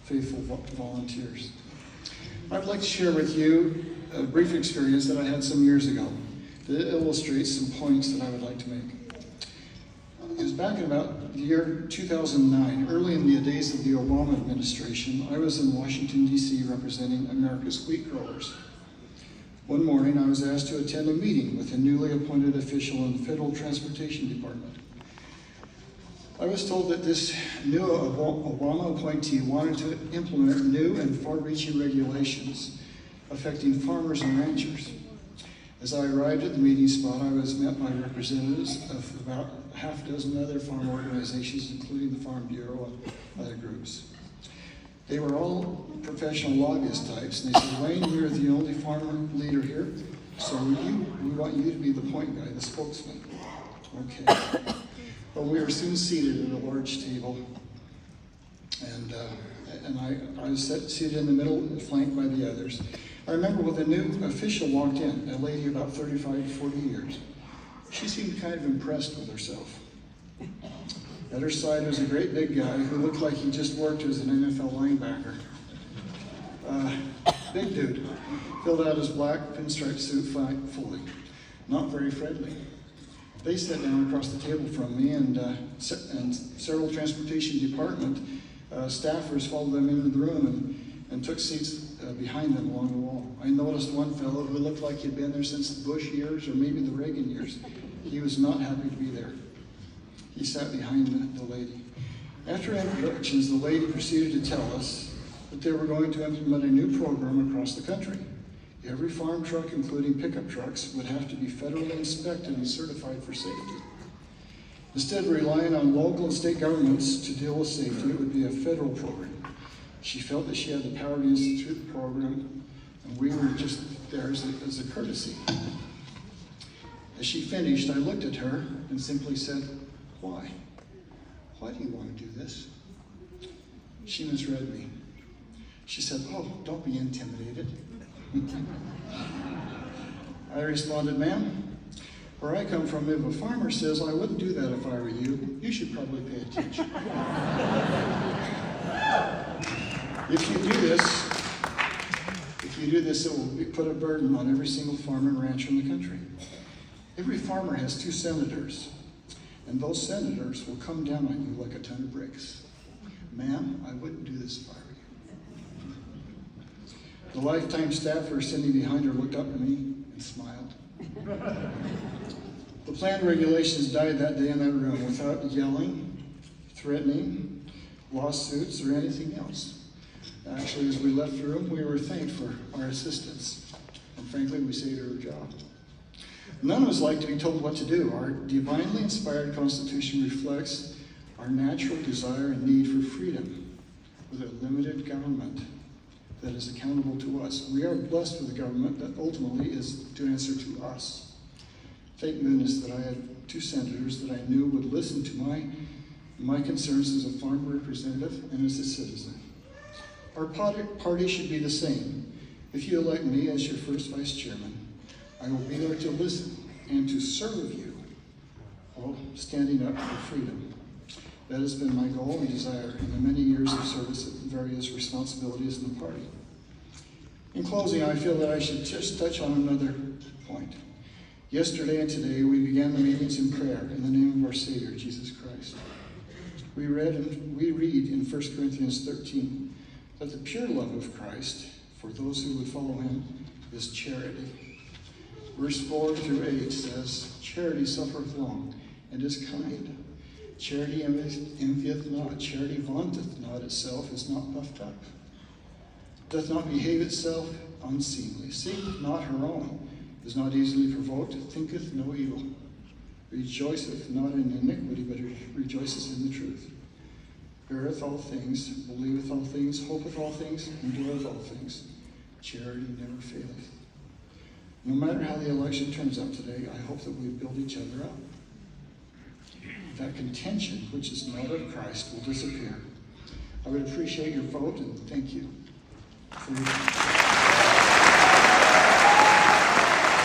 faithful volunteers. I'd like to share with you a brief experience that I had some years ago that illustrates some points that I would like to make. It was back in about the year 2009, early in the days of the Obama administration. I was in Washington, D.C. representing America's wheat growers. One morning, I was asked to attend a meeting with a newly appointed official in the Federal Transportation Department. I was told that this new Obama appointee wanted to implement new and far-reaching regulations affecting farmers and ranchers. As I arrived at the meeting spot, I was met by representatives of about half a dozen other farm organizations, including the Farm Bureau and other groups. They were all professional lobbyist types, and they said, "Wayne, you're the only farmer leader here, so we want you to be the point guy, the spokesman." Okay. Well, we were soon seated at a large table, and I was seated in the middle, flanked by the others. I remember when the new official walked in, a lady about 35 to 40 years. She seemed kind of impressed with herself. At her side was a great big guy who looked like he just worked as an NFL linebacker. Big dude, filled out his black pinstripe suit fully, not very friendly. They sat down across the table from me, and several transportation department staffers followed them into the room and took seats behind them along the wall. I noticed one fellow who looked like he'd been there since the Bush years or maybe the Reagan years. He was not happy to be there. He sat behind the lady. After introductions, the lady proceeded to tell us that they were going to implement a new program across the country. Every farm truck, including pickup trucks, would have to be federally inspected and certified for safety. Instead of relying on local and state governments to deal with safety, it would be a federal program. She felt that she had the power to institute the program, and we were just there as a courtesy. As she finished, I looked at her and simply said, "Why? Why do you want to do this?" She misread me. She said, "Oh, don't be intimidated." I responded, "Ma'am, where I come from, if a farmer says, 'I wouldn't do that if I were you,' you should probably pay attention." If you do this, it will put a burden on every single farmer and rancher in the country. Every farmer has 2 senators, and those senators will come down on you like a ton of bricks. "Ma'am, I wouldn't do this if I were you." The lifetime staffer sitting behind her looked up at me and smiled. The planned regulations died that day in that room without yelling, threatening, lawsuits, or anything else. Actually, as we left the room, we were thanked for our assistance. And frankly, we saved her job. None of us like to be told what to do. Our divinely inspired Constitution reflects our natural desire and need for freedom with a limited government that is accountable to us. We are blessed with a government that ultimately is to answer to us. Thank goodness that I had 2 senators that I knew would listen to my concerns as a farm representative and as a citizen. Our party should be the same. If you elect me as your first vice chairman, I will be there to listen and to serve you while standing up for freedom. That has been my goal and desire in the many years of service at various responsibilities in the party. In closing, I feel that I should just touch on another point. Yesterday and today, we began the meetings in prayer in the name of our Savior, Jesus Christ. We read in 1 Corinthians 13 that the pure love of Christ for those who would follow him is charity. Verse 4 through 8 says, "Charity suffereth long and is kind. Charity envieth not. Charity vaunteth not itself, is not puffed up. Doth not behave itself unseemly. Seeketh not her own. Is not easily provoked. Thinketh no evil. Rejoiceth not in iniquity, but rejoiceth in the truth. Beareth all things, believeth all things, hopeth all things, endureth all things. Charity never faileth." No matter how the election turns out today, I hope that we build each other up. That contention, which is not of Christ, will disappear. I would appreciate your vote, and thank you for your